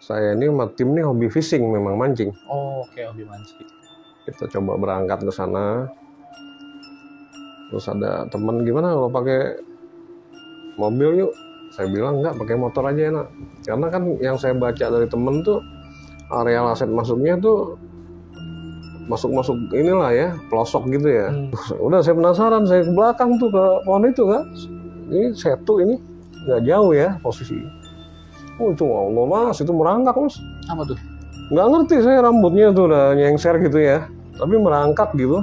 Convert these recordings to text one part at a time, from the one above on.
Saya ini sama tim nih hobi fishing, memang mancing. Oh, oke, hobi mancing. Kita coba berangkat ke sana. Terus ada teman, gimana kalau pakai mobil yuk? Saya bilang enggak, pakai motor aja enak. Karena kan yang saya baca dari temen tuh, areal aset masuknya tuh masuk inilah ya, pelosok gitu ya. Udah saya penasaran, saya ke belakang tuh ke pohon itu kan. Ini setu ini nggak jauh ya posisi. Oh itu Allah mas, itu merangkak mas. Apa tuh? Nggak ngerti saya, rambutnya tuh udah nyengser gitu ya. Tapi merangkak gitu.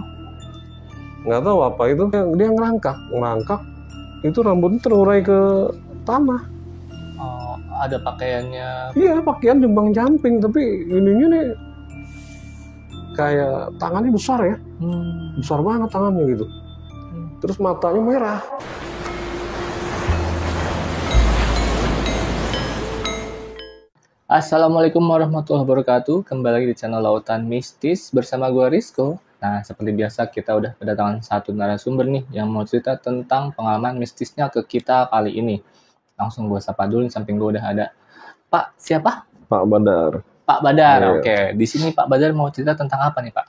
Nggak tahu apa itu. Dia ngerangkak. Itu rambutnya terurai ke tanah. Oh, ada pakaiannya. Iya, pakaian jembang jamping, tapi ininya nih kayak tangannya besar ya. Besar banget tangannya gitu. Terus matanya merah. Assalamualaikum warahmatullahi wabarakatuh. Kembali lagi di channel Lautan Mistis bersama gue Rizko. Nah, seperti biasa kita udah kedatangan satu narasumber nih yang mau cerita tentang pengalaman mistisnya ke kita kali ini. Langsung gue sapa dulu, di samping gue udah ada Pak siapa? Pak Badar. Pak Badar. Iya. Oke, di sini Pak Badar mau cerita tentang apa nih, Pak?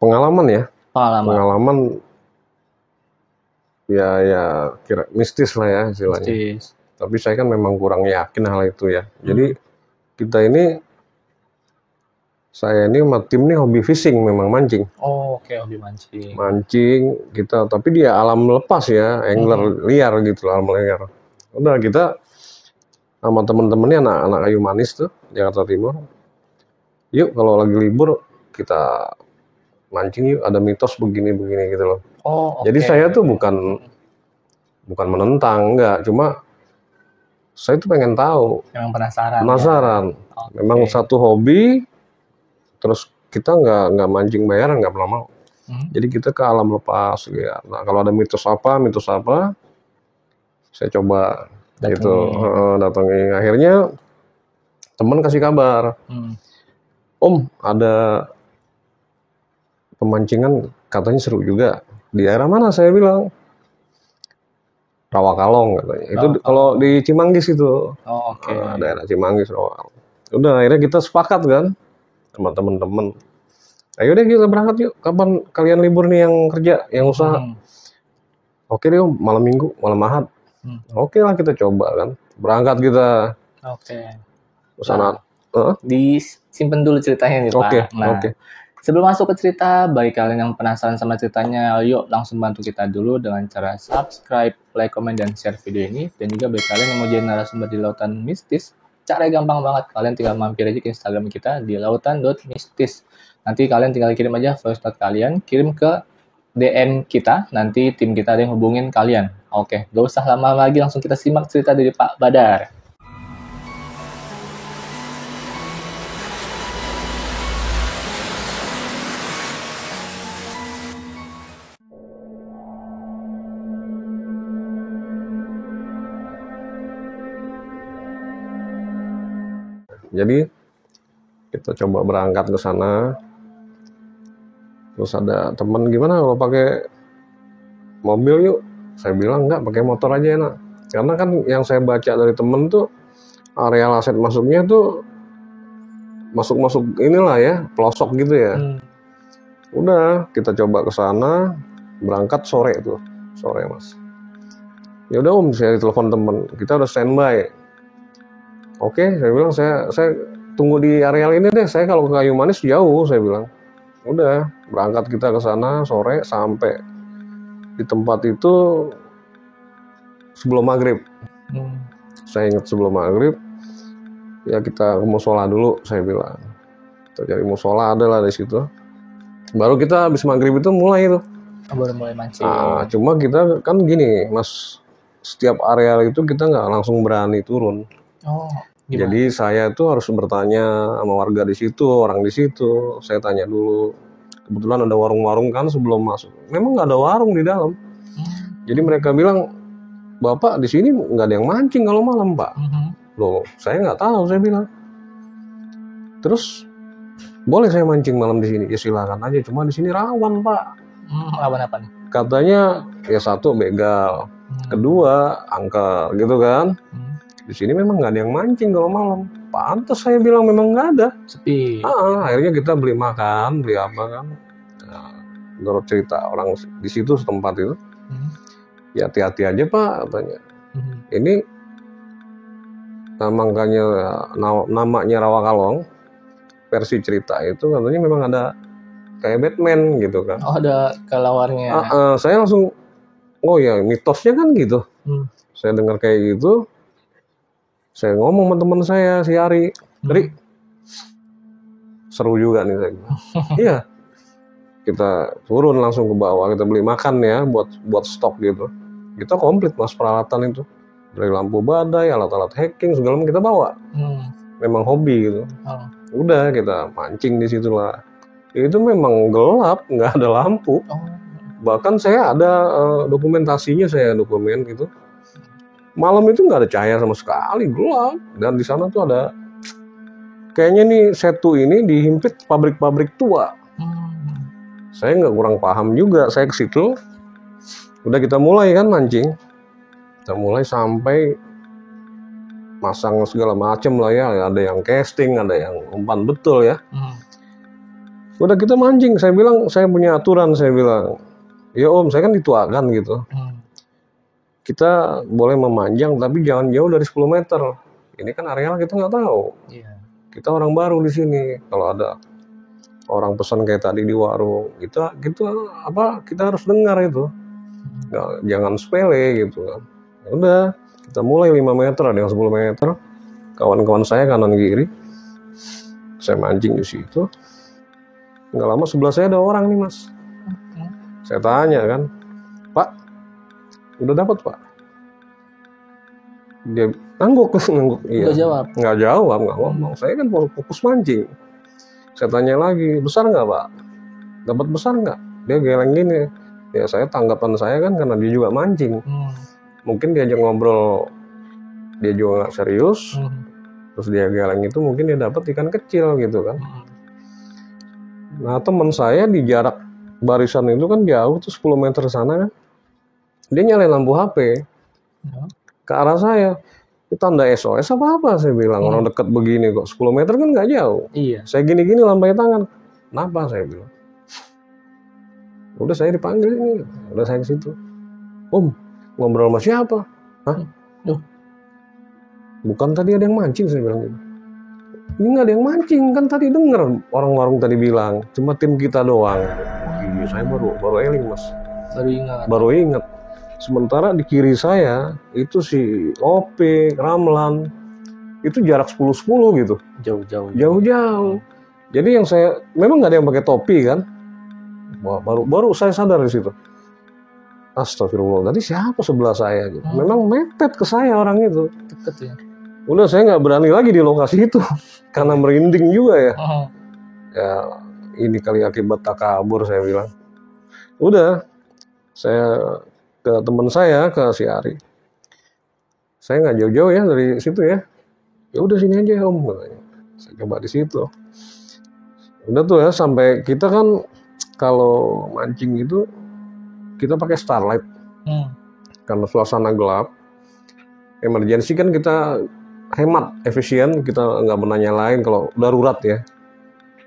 Pengalaman ya. Pengalaman Ya kira mistis lah ya istilahnya. mistis. Tapi saya kan memang kurang yakin hal itu ya. Jadi saya ini sama tim nih hobi fishing, memang mancing. Oh, oke, hobi mancing. Mancing kita, tapi dia alam lepas ya, angler liar gitu, alam liar. Udah kita sama temen-temennya anak-anak Kayu Manis tuh, Jakarta Timur. Yuk kalau lagi libur kita mancing yuk, ada mitos begini-begini gitu loh. Oh, Jadi oke. saya tuh bukan menentang, enggak, cuma saya tuh pengen tahu, Memang penasaran. penasaran. Ya? Oke. Memang satu hobi, terus kita nggak mancing bayaran, nggak pernah mau. Jadi kita ke alam lepas ya. Nah kalau ada mitos apa, saya coba gitu datangin. Akhirnya teman kasih kabar, Om ada pemancingan katanya seru juga. Di daerah mana? Saya bilang Rawakalong katanya. Itu kalau di Cimanggis itu. Oh, oke. Daerah Cimanggis, Rawakalong. Udah akhirnya kita sepakat kan sama temen-temen. Ayo deh kita berangkat yuk. Kapan kalian libur nih yang kerja, yang usaha? Oke deh Om, malam Minggu, malam Ahad. Oke lah kita coba kan. Berangkat kita. Oke. Sana. Disimpan dulu ceritanya nih Pak. Oke. Sebelum masuk ke cerita, bagi kalian yang penasaran sama ceritanya, yuk langsung bantu kita dulu dengan cara subscribe, like, komen, dan share video ini. Dan juga bagi kalian yang mau jadi narasumber di Lautan Mistis, caranya gampang banget. Kalian tinggal mampir aja ke Instagram kita di lautan.mistis. Nanti kalian tinggal kirim aja voice note kalian, kirim ke DM kita, nanti tim kita ada yang hubungin kalian. Oke, gak usah lama lagi, langsung kita simak cerita dari Pak Badar. Jadi kita coba berangkat ke sana. Terus ada teman, gimana kalau pakai mobil yuk? Saya bilang enggak, pakai motor aja enak. Karena kan yang saya baca dari temen tuh, areal aset masuknya tuh masuk inilah ya, pelosok gitu ya. Udah kita coba ke sana, berangkat sore mas. Ya udah Om, saya telepon temen, kita udah standby. Oke, saya bilang saya tunggu di areal ini deh. Saya kalau ke Kayu Manis jauh, saya bilang. Udah, berangkat kita ke sana sore, sampai di tempat itu sebelum maghrib. Saya ingat sebelum maghrib, ya kita ke musola dulu, saya bilang. Kita cari musola, ada lah di situ. Baru kita habis maghrib itu mulai itu. Baru mulai mancing. Cuma kita kan gini, Mas, setiap areal itu kita nggak langsung berani turun. Gimana? Jadi saya tuh harus bertanya sama warga di situ, orang di situ. Saya tanya dulu. Kebetulan ada warung-warung kan sebelum masuk. Memang nggak ada warung di dalam. Jadi mereka bilang, Bapak di sini nggak ada yang mancing kalau malam Pak. Loh, saya nggak tahu, saya bilang. Terus boleh saya mancing malam di sini? Ya silakan aja. Cuma di sini rawan Pak. Rawan apa nih? Katanya ya satu begal, kedua angker gitu kan. Di sini memang nggak ada yang mancing kalau malam. pantas saya bilang memang nggak ada. Sepi. Akhirnya kita beli makan, beli apa kan. Nah, menurut cerita orang di situ setempat itu, ya hati-hati aja Pak, katanya. Ini namanya Rawakalong, versi cerita itu katanya memang ada kayak Batman gitu kan. Oh, ada kelawarnya. Saya langsung, oh ya mitosnya kan gitu. Saya dengar kayak gitu, saya ngomong sama teman saya si Ari, Ri, seru juga nih saya. Iya, kita turun langsung ke bawah, kita beli makan ya buat stok gitu. Kita komplit mas peralatan itu, dari lampu badai, alat-alat hacking segala macam kita bawa. Memang hobi gitu. Udah kita mancing di situ lah. Itu memang gelap, nggak ada lampu. Bahkan saya ada dokumentasinya, saya dokumen gitu. Malam itu nggak ada cahaya sama sekali, gelap. Dan di sana tuh ada, kayaknya nih Setu ini dihimpit pabrik-pabrik tua. Saya nggak kurang paham juga, saya ke situ. Udah kita mulai kan mancing. Kita mulai sampai masang segala macam lah ya. Ada yang casting, ada yang umpan betul ya. Udah kita mancing, saya bilang saya punya aturan, saya bilang, ya Om, saya kan dituakan gitu. Kita boleh memanjang tapi jangan jauh dari 10 meter. Ini kan areal kita nggak tahu. Kita orang baru di sini. Kalau ada orang pesan kayak tadi di warung, kita harus dengar itu. Jangan sepele gitu kan. Udah, kita mulai 5 meter, ada yang 10 meter. Kawan-kawan saya kanan kiri. Saya mancing di situ. Nggak lama sebelah saya ada orang nih mas. Saya tanya kan, Pak, udah dapat Pak? Dia ngangguk. Iya. Nggak jawab, nggak ngomong. Saya kan fokus mancing. Saya tanya lagi, besar nggak Pak? Dapat besar nggak? Dia geleng gini. Ya saya tanggapan saya kan karena dia juga mancing. Mungkin diajak ngobrol, dia juga nggak serius. Terus dia geleng itu mungkin dia dapat ikan kecil gitu kan. Nah teman saya di jarak barisan itu kan jauh tuh 10 meter sana kan. Dia nyalain lampu HP ke arah saya. Itu tanda SOS apa saya bilang. Orang dekat begini kok 10 meter kan nggak jauh. Saya gini-gini lambai tangan. Kenapa saya bilang. Udah saya dipanggil ini. Udah saya ke situ. Om, ngobrol sama siapa? Hah? Bukan tadi ada yang mancing saya bilang gitu. Ini nggak ada yang mancing, kan tadi denger orang warung tadi bilang cuma tim kita doang. Iya, saya baru eling mas. Baru ingat. Sementara di kiri saya itu si OP, Ramlan, itu jarak 10-10 gitu. Jauh-jauh. Jadi yang saya memang nggak ada yang pakai topi kan. Wah, baru saya sadar di situ. Astagfirullah, tadi siapa sebelah saya gitu. Memang mepet ke saya orang itu. Deket ya. Udah saya nggak berani lagi di lokasi itu karena merinding juga ya. Ya ini kali akibat takabur saya bilang. Udah saya ke teman saya, ke si Ari. Saya nggak jauh-jauh ya dari situ ya. Ya udah sini aja Om katanya. Saya coba di situ. Udah tuh ya sampai kita kan kalau mancing itu kita pakai starlight. Karena suasana gelap. Emergency kan kita hemat, efisien, kita nggak menanya lain kalau darurat ya.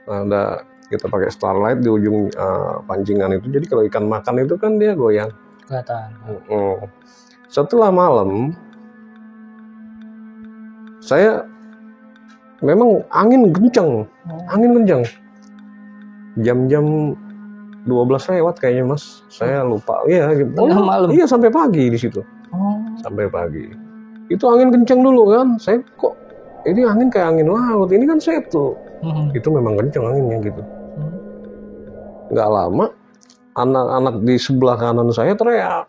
Nah, kita pakai starlight di ujung pancingan itu. Jadi kalau ikan makan itu kan dia goyang. Kelihatan. Setelah malam, saya memang angin kencang. Jam-jam 12 lewat kayaknya mas. Saya lupa. Iya, malam. Iya sampai pagi di situ. Sampai pagi. Itu angin kencang dulu kan. Saya kok ini angin kayak angin laut. Ini kan Setu. Itu memang kencang anginnya gitu. Nggak lama anak-anak di sebelah kanan saya teriak.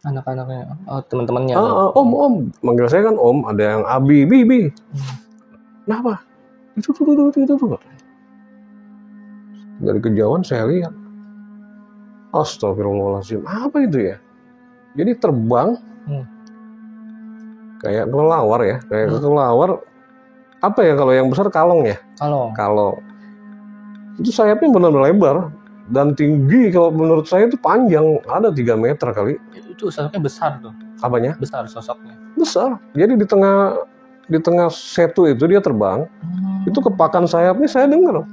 Anak-anaknya, teman-temannya. Om, manggil saya kan Om. Ada yang Abi, Bi. Kenapa? Itu tuh. Dari kejauhan saya lihat. Astagfirullahaladzim. Apa itu ya? Jadi terbang kayak kelelawar ya, kelelawar. Apa ya kalau yang besar kalong ya? Kalong. Itu sayapnya benar-benar lebar dan tinggi. Kalau menurut saya itu panjang, ada 3 meter kali. Itu sosoknya besar tuh. Apanya? Besar sosoknya. besar. Jadi di tengah setu itu dia terbang. Itu kepakan sayapnya saya dengar.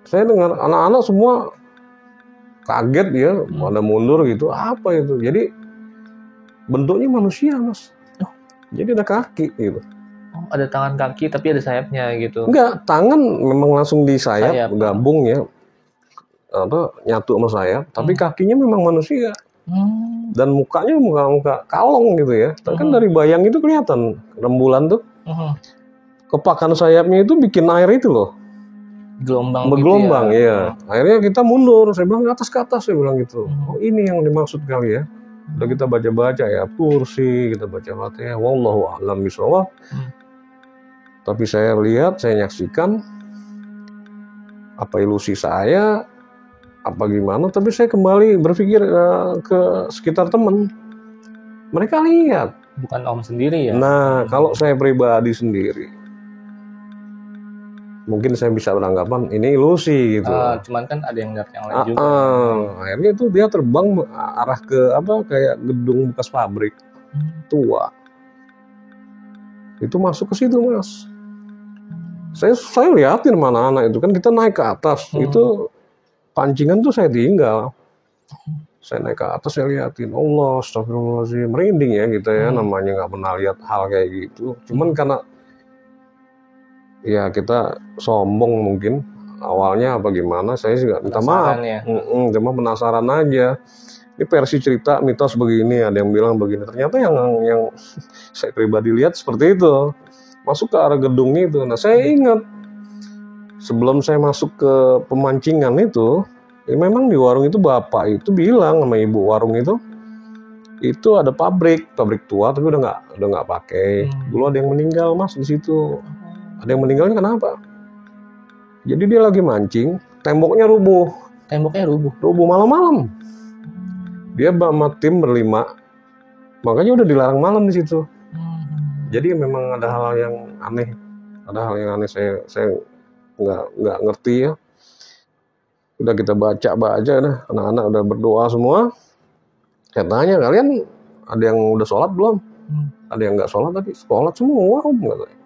Saya dengar anak-anak semua kaget ya, pada mundur gitu. Apa itu? Jadi bentuknya manusia, Mas. Jadi ada kaki gitu. Oh, ada tangan kaki tapi ada sayapnya gitu. Enggak, tangan memang langsung di sayap. Gabung ya. Nyatu sama sayap, tapi kakinya memang manusia. Dan mukanya muka kalong gitu ya. Kan dari bayang itu kelihatan rembulan tuh. Kepakan sayapnya itu bikin air itu loh. Bergelombang gitu ya. Akhirnya kita mundur. Saya bilang ke atas saya bilang gitu. Oh ini yang dimaksud kali ya. Udah kita baca-baca ya kursi, kita baca Fatihah. Wallahu a'lam bishawab. Tapi saya lihat, saya nyaksikan apa ilusi saya, apa gimana. Tapi saya kembali berpikir ke sekitar teman. Mereka lihat. Bukan Om sendiri ya? Nah, kalau saya pribadi sendiri, mungkin saya bisa beranggapan ini ilusi gitu. Cuman kan ada yang lihat yang lain juga. Akhirnya itu dia terbang arah ke kayak gedung bekas pabrik tua. Itu masuk ke situ, Mas. Saya liatin mana anak itu kan kita naik ke atas. Itu pancingan tuh saya tinggal. Saya naik ke atas saya liatin. Allah, astagfirullahaladzim, merinding ya kita ya, namanya nggak pernah lihat hal kayak gitu. Cuman karena ya kita sombong mungkin awalnya apa gimana, saya juga minta maaf ya. Cuma penasaran aja. Ini versi cerita mitos begini, ada yang bilang begini, ternyata yang saya pribadi lihat seperti itu, masuk ke arah gedung itu. Nah saya ingat sebelum saya masuk ke pemancingan itu, ya memang di warung itu bapak itu bilang sama ibu warung itu ada pabrik tua tapi udah nggak pakai. Dulu ada yang meninggal, Mas, di situ. Ada yang meninggalnya kenapa? Jadi dia lagi mancing, temboknya rubuh. Rubuh malam-malam. Dia sama tim berlima, makanya udah dilarang malam di situ. Jadi memang ada hal yang aneh. Saya nggak ngerti ya. Udah kita baca dah, anak-anak udah berdoa semua. Saya tanya, kalian ada yang udah sholat belum? Ada yang nggak sholat tapi sholat semua, Om, katanya.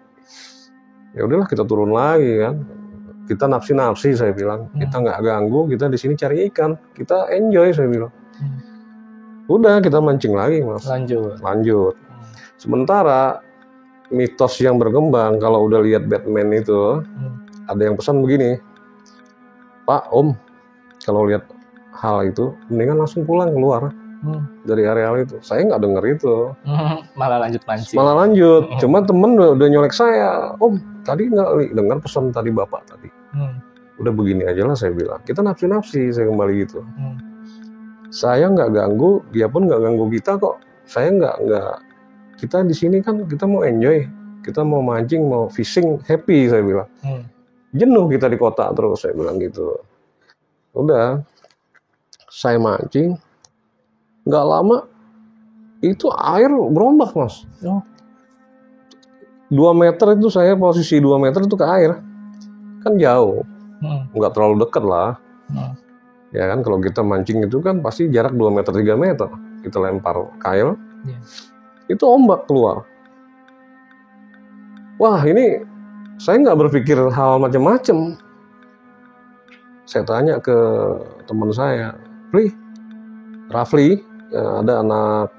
Ya udahlah kita turun lagi kan. Kita nafsi saya bilang. Kita nggak ganggu, kita di sini cari ikan. Kita enjoy saya bilang. Udah kita mancing lagi, Mas. Lanjut. Sementara mitos yang berkembang kalau udah lihat Batman itu, ada yang pesan begini. Pak, Om, kalau lihat hal itu mendingan langsung pulang keluar dari areal itu. Saya nggak denger itu. Malah lanjut mancing. Cuma temen udah nyolek saya. Om, tadi nggak dengar pesan tadi bapak tadi. Udah begini aja lah saya bilang. Kita nafsi saya kembali gitu. Saya nggak ganggu, dia pun nggak ganggu kita kok. Saya nggak. Kita di sini kan kita mau enjoy, kita mau mancing, mau fishing, happy saya bilang. Jenuh kita di kota terus saya bilang gitu. Udah, saya mancing. Nggak lama itu air berombak, Mas. 2 meter itu saya posisi 2 meter itu ke air. Kan jauh. Nggak terlalu dekat lah. Ya kan kalau kita mancing itu kan pasti jarak 2 meter 3 meter. Kita lempar kail. Itu ombak keluar. Wah, ini saya nggak berpikir hal macam-macam. Saya tanya ke teman saya, Rafli, ada anak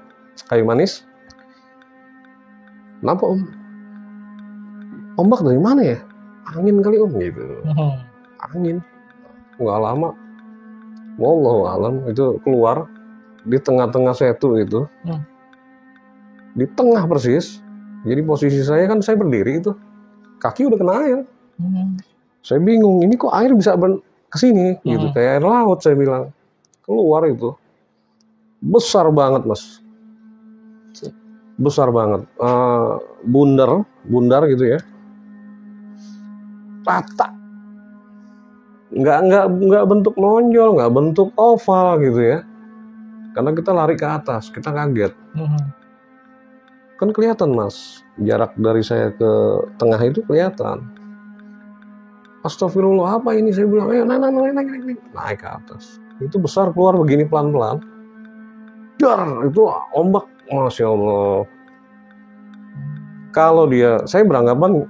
kayu manis. Kenapa, Om? Ombak dari mana ya? Angin kali, Om, gitu. Angin. Nggak lama. Wallahu alam itu keluar di tengah-tengah setu itu. Di tengah persis. Jadi posisi saya kan saya berdiri itu. Kaki udah kena air. Saya bingung, ini kok air bisa kesini gitu, kayak air laut saya bilang. Keluar itu. Besar banget, Mas. Besar banget. Bundar gitu ya. Rata. Nggak bentuk menonjol, nggak bentuk oval gitu ya. Karena kita lari ke atas, kita kaget. Kan kelihatan, Mas, jarak dari saya ke tengah itu kelihatan. Astagfirullah, apa ini? Saya bilang, ayo naik ke atas. Itu besar keluar begini pelan-pelan. Dar, itu ombak Masya Allah. Kalau saya beranggapan,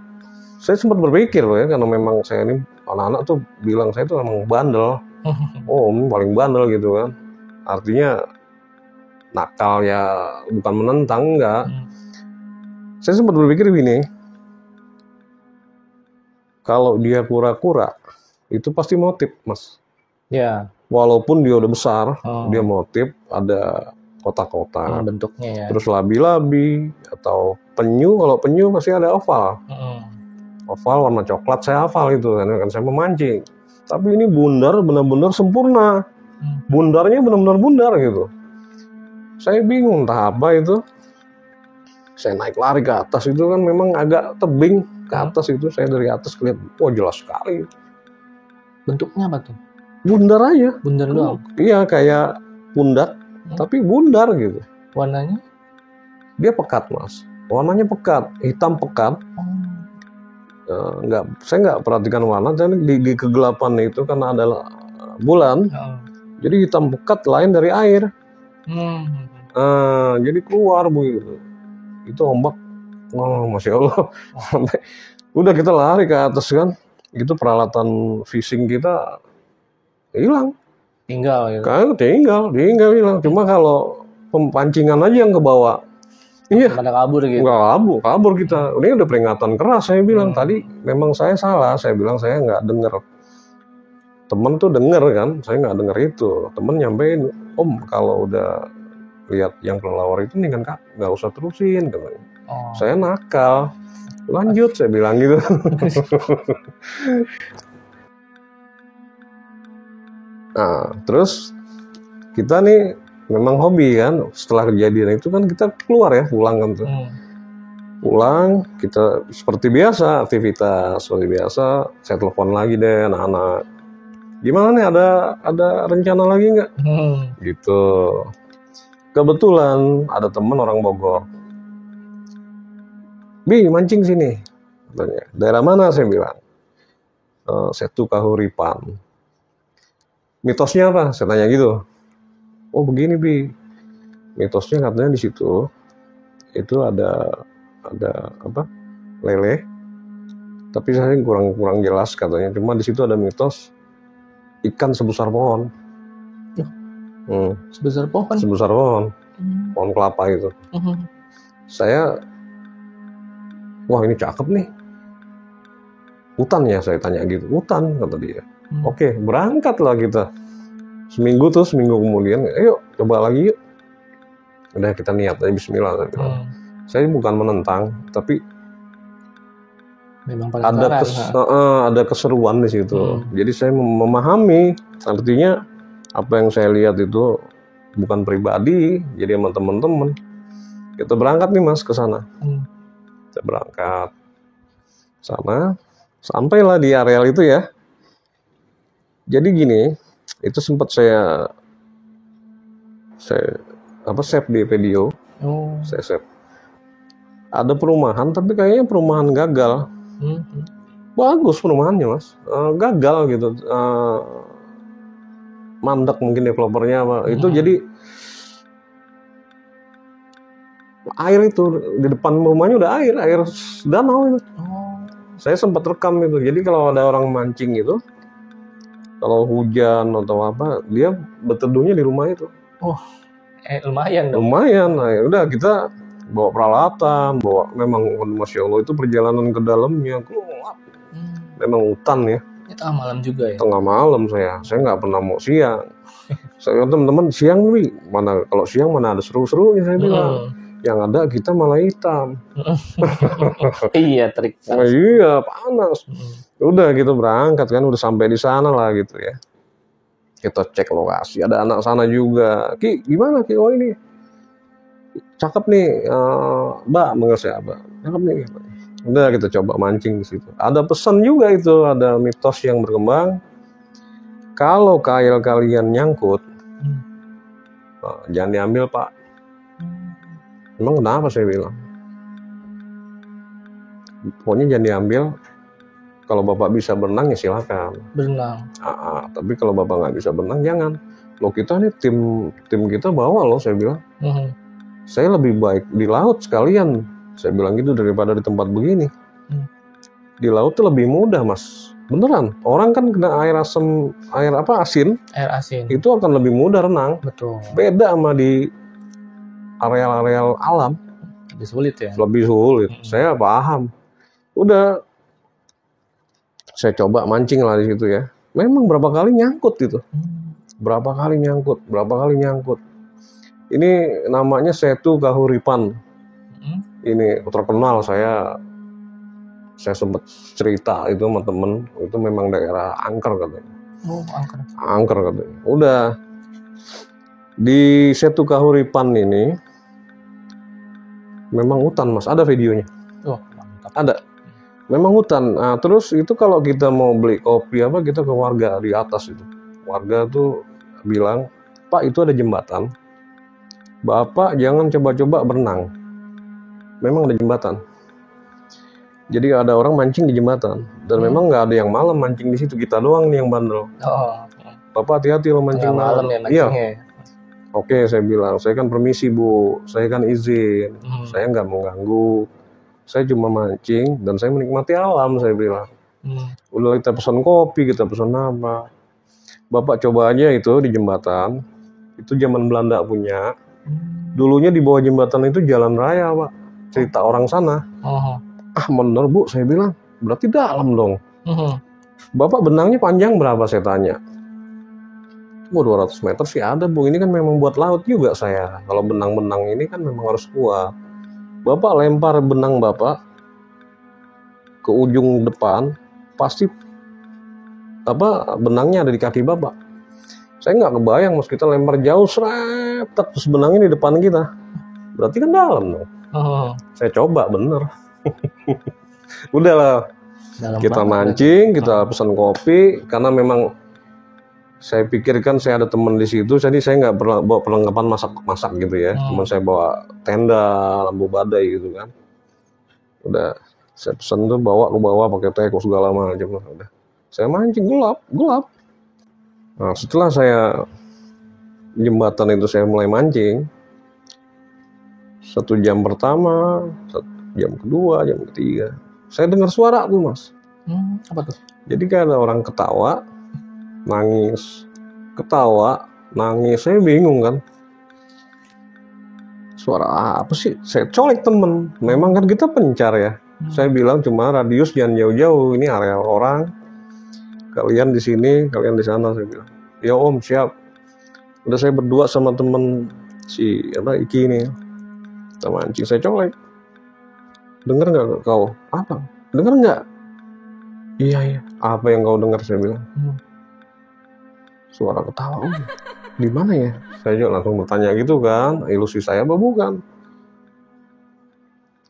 saya sempat berpikir loh ya, karena memang saya ini anak-anak tuh bilang saya tuh emang bandel. Oh, paling bandel gitu kan. Artinya nakal ya, bukan menentang, enggak. Saya sempat berpikir gini, kalau dia kura-kura, itu pasti motif, Mas. Ya. Walaupun dia udah besar, dia motif, ada kotak-kotak, bentuknya ya. Terus labi-labi, atau penyu, kalau penyu pasti ada oval. Oval warna coklat, saya hafal itu, kan saya memancing. Tapi ini bundar, benar-benar sempurna. Bundarnya benar-benar bundar gitu. Saya bingung entah apa itu. Saya naik lari ke atas, itu kan memang agak tebing ke atas itu. Saya dari atas lihat, wah jelas sekali. Bentuknya apa tuh? Bundar aja. Bundar doang? Iya, kayak pundak, tapi bundar gitu. Warnanya? Dia pekat, Mas. Warnanya pekat, hitam pekat. Saya nggak perhatikan warna, dan di kegelapan itu karena ada bulan, jadi hitam pekat lain dari air. Jadi keluar begitu. Itu ombak, Masya Allah. Udah kita lari ke atas kan, itu peralatan fishing kita hilang. Tinggal gitu. Kan tinggal hilang. Cuma kalau pempancingan aja yang kebawa. Iya. Pada kabur gitu. Enggak kabur kita. Ini udah peringatan keras, saya bilang. Tadi memang saya salah. Saya bilang saya nggak dengar. Temen tuh denger kan, saya nggak denger itu. Temen nyampein, Om kalau udah lihat yang kelelawar itu nih kan Kak, nggak usah terusin katanya. Saya nakal. Lanjut, saya bilang gitu. Nah, terus kita nih memang hobi kan, setelah kejadian itu kan kita keluar ya, pulang kan tuh. Pulang, kita seperti biasa, aktivitas seperti biasa. Saya telepon lagi deh anak-anak. Gimana nih, ada rencana lagi nggak? Gitu. Kebetulan ada teman orang Bogor. Bi, mancing sini. Katanya. Daerah mana, saya bilang? Setu Kahuripan. Mitosnya apa? Saya tanya gitu. Oh begini Bi, mitosnya katanya di situ itu ada apa, lele, tapi saya kurang jelas katanya. Cuma di situ ada mitos ikan sebesar pohon. Sebesar pohon? Sebesar pohon, pohon kelapa itu. Saya, wah ini cakep nih. Hutan ya, saya tanya gitu. Hutan kata dia. Oke, berangkatlah kita. Seminggu kemudian, ayo coba lagi yuk. Udah kita niat aja, bismillah. Saya bukan menentang, tapi memang ada keseruan di situ. Jadi saya memahami, artinya apa yang saya lihat itu bukan pribadi, jadi sama teman-teman. Kita berangkat nih Mas ke sana. Kita berangkat sana, sampailah di areal itu ya. Jadi gini, itu sempat saya save di video. Saya save. Ada perumahan, tapi kayaknya perumahan gagal. Bagus perumahannya Mas, gagal gitu. Mandek mungkin developernya apa. Itu jadi air itu di depan rumahnya udah air danau itu. Saya sempat rekam itu. Jadi kalau ada orang mancing itu, kalau hujan atau apa, dia berteduhnya di rumah itu. Lumayan dong. Lumayan. Nah, ya udah kita bawa peralatan, memang Masya Allah itu perjalanan ke dalamnya gelap. Memang hutan ya. Tengah malam juga ya. Tengah malam saya nggak pernah mau siang. Saya teman-teman siang nih, mana kalau siang mana ada seru-serunya, saya bilang. Yang ada kita malah hitam. Iya, trik. Iya, panas. Udah gitu berangkat kan, udah sampai di sana lah gitu ya. Kita cek lokasi, ada anak sana juga. Ki, gimana Ki? Oh ini cakep nih, Mbak, menurut saya Mbak. Cakep nih. Udah kita coba mancing di situ. Ada pesan juga itu, ada mitos yang berkembang. Kalau kail kalian nyangkut, jangan diambil Pak. Emang kenapa saya bilang? Pokoknya jangan diambil. Kalau Bapak bisa berenang ya silakan. Berenang. Tapi kalau Bapak nggak bisa berenang jangan. Loh kita nih tim kita bawa loh, saya bilang. saya lebih baik di laut sekalian. Saya bilang gitu daripada di tempat begini. Di laut tuh lebih mudah, Mas. Beneran. Orang kan kena air asin, Air asin. itu akan lebih mudah renang. Betul. Beda sama di areal-areal alam. Lebih sulit ya. Lebih sulit. Saya paham. Udah, saya coba mancing lah di situ ya. Memang berapa kali nyangkut gitu. Berapa kali nyangkut. Ini namanya Setu Kahuripan. Ini terkenal, saya sempat cerita itu sama temen, itu memang daerah angker katanya. Oh, Angker katanya. Udah, di Setu Kahuripan ini memang hutan, Mas. Ada videonya. Oh, mantap. Ada. Memang hutan. Nah, terus itu kalau kita mau beli kopi apa, kita ke warga di atas itu. Warga tuh bilang, Pak, itu ada jembatan. Bapak jangan coba-coba berenang. Memang ada jembatan. Jadi ada orang mancing di jembatan. Dan memang nggak ada yang malam mancing di situ. Kita doang nih yang bandel. Oh. Bapak hati-hati lo mancing malam ya mancingnya. Iya. Oke, saya bilang, saya kan permisi Bu, saya kan izin. Saya nggak mengganggu. Saya cuma mancing dan saya menikmati alam, saya bilang. Udah kita pesan kopi, kita pesan apa. Bapak coba aja itu di jembatan. Itu zaman Belanda punya. Dulunya di bawah jembatan itu jalan raya, Pak. Cerita orang sana. Bener Bu, saya bilang. Berarti dalam dong. Bapak benangnya panjang berapa, saya tanya. 200 meter sih ada Bu. Ini kan memang buat laut juga saya. Kalau benang-benang ini kan memang harus kuat. Bapak lempar benang Bapak ke ujung depan, pasti benangnya ada di kaki Bapak. Saya nggak kebayang, Mas, kita lempar jauh, seret, terus benangnya di depan kita. Berarti kan dalam dong. Saya coba, bener. Udahlah, kita mancing, kita pesan kopi, karena memang saya pikirkan saya ada teman di situ, jadi saya nggak bawa perlengkapan masak gitu ya. Cuma saya bawa tenda, lampu badai gitu kan. Udah, saya pesan tuh bawa pakai teko segala macam. Udah, saya mancing gelap. Nah, setelah saya jembatan itu saya mulai mancing. 1 jam pertama, 1 jam kedua, jam ketiga, saya dengar suara tuh, Mas. Apa tuh? Jadi kayak ada orang ketawa, nangis. Saya bingung kan. Suara apa sih? Saya colek temen. Memang kan kita pencar ya. Saya bilang cuma radius jangan jauh-jauh. Ini area orang. Kalian di sini, kalian di sana, saya bilang. Ya Om, siap. Udah, saya berdua sama temen si Iki ini. Kita mancing, saya colek. Dengar nggak kau? Apa? Dengar nggak? Iya. Apa yang kau dengar, saya bilang. Suara ketawa. Di mana ya? Saya juga langsung bertanya gitu kan. Ilusi saya apa bukan?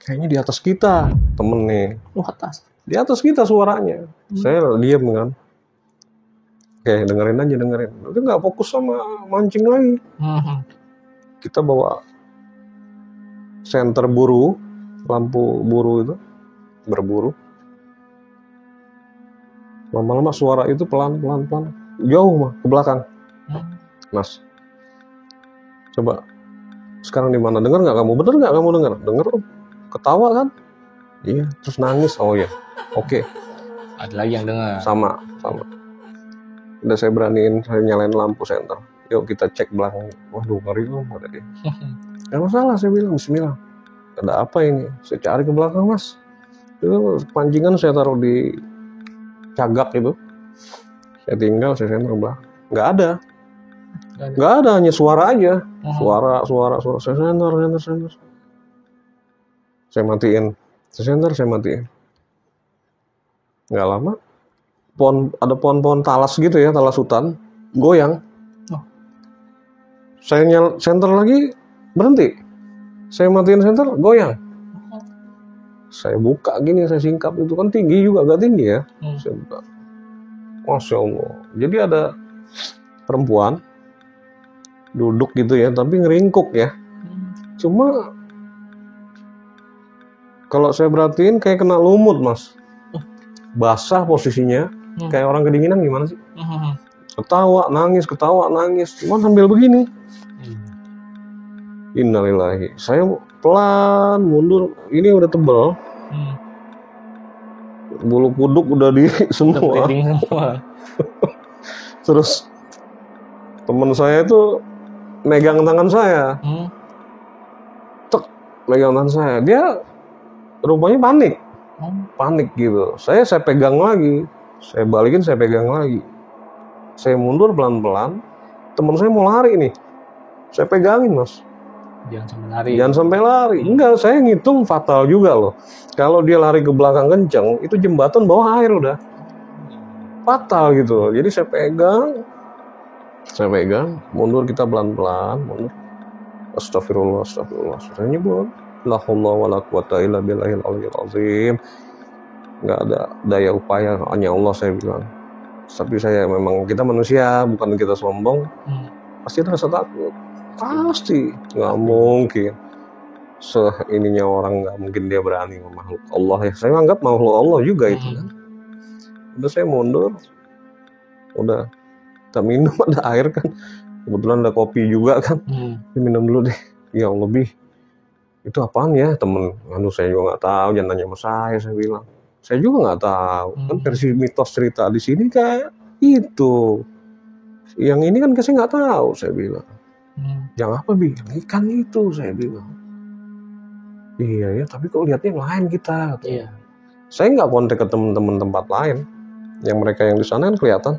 Kayaknya di atas kita, temen nih. Atas. Di atas kita suaranya. Saya diam kan. Oke, dengerin aja. Udah nggak fokus sama mancing lagi. Kita bawa senter buru, lampu buru itu, berburu. Lama-lama suara itu pelan. Jauh mah ke belakang. Mas, coba sekarang di mana? Dengar nggak kamu? Bener nggak kamu dengar? Dengar Om. Ketawa kan? Iya. Terus nangis. Oh ya. Oke. Ada lagi yang dengar. Sama. Udah, saya beraniin, saya nyalain lampu senter. Yuk kita cek belakang. Waduh, ngeri Om, kata dia. Gak masalah, saya bilang. Bismillah. Ada apa ini? Saya cari ke belakang, Mas. Itu pancingan saya taruh di cagak itu. Saya tinggal, saya senter ke belakang. Nggak ada, hanya suara aja. Suara. Saya senter. Saya matiin. Saya matiin. Nggak lama, ada pohon-pohon talas gitu ya, talas hutan, goyang. Saya senter lagi, berhenti. Saya matiin senter, goyang. Saya buka gini, saya singkap, itu kan tinggi juga, agak tinggi ya. Saya buka. Masya Allah. Jadi ada perempuan duduk gitu ya, tapi ngeringkuk ya. Cuma kalau saya perhatiin kayak kena lumut, Mas. Basah posisinya, kayak orang kedinginan gimana sih? Ketawa, nangis, cuman sambil begini. Innalillahi. Saya pelan mundur, ini udah tebel, bulu kuduk udah di Udah semua. merinding semua. Terus teman saya itu megang tangan saya, megang tangan saya. Dia rupanya panik gitu. Saya pegang lagi, saya balikin, saya pegang lagi. Saya mundur pelan-pelan. Teman saya mau lari nih, saya pegangin, Mas. Jangan sampai lari. Jangan sampai lari. Enggak, saya ngitung fatal juga loh. Kalau dia lari ke belakang kenceng, itu jembatan bawah air udah. Fatal gitu. Jadi saya pegang, mundur kita pelan-pelan, mundur. Astagfirullah. Saya nyebut la haula wala quwata illa billahil aliyil azim. Enggak ada daya upaya, hanya Allah, saya bilang. Tapi kita manusia, bukan kita sombong. Pasti ada rasa takut. Pasti, nggak mungkin. Ininya orang nggak mungkin dia berani sama makhluk Allah ya. Saya anggap makhluk Allah juga itu kan. Udah saya mundur, udah kita minum, ada air kan. Kebetulan ada kopi juga kan. Minum dulu deh. Ya Allah, itu apaan ya temen? Saya juga nggak tahu. Jangan tanya sama saya bilang. Saya juga nggak tahu. Kan versi mitos cerita di sini kayak itu. Yang ini kan saya nggak tahu, saya bilang. Yang apa ikan itu, saya bilang. Iya ya, tapi kok lihatnya lain kita. Iya. Saya nggak kontak ke teman-teman tempat lain. Yang mereka yang di sana kan kelihatan.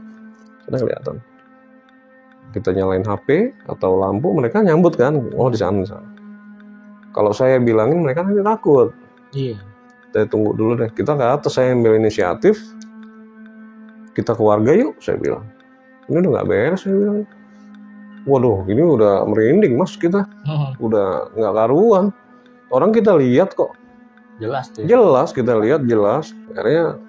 Kita nyalain HP atau lampu, mereka nyambut kan. Oh di sana. Kalau saya bilangin mereka nanti takut. Iya. Saya tunggu dulu deh. Kita ke atas, saya ambil inisiatif. Kita keluarga yuk, saya bilang. Ini udah nggak beres, saya bilang. Waduh, ini udah merinding, Mas, kita. Udah nggak karuan. Orang kita lihat kok. Jelas tuh. Jelas, kita lihat jelas. Akhirnya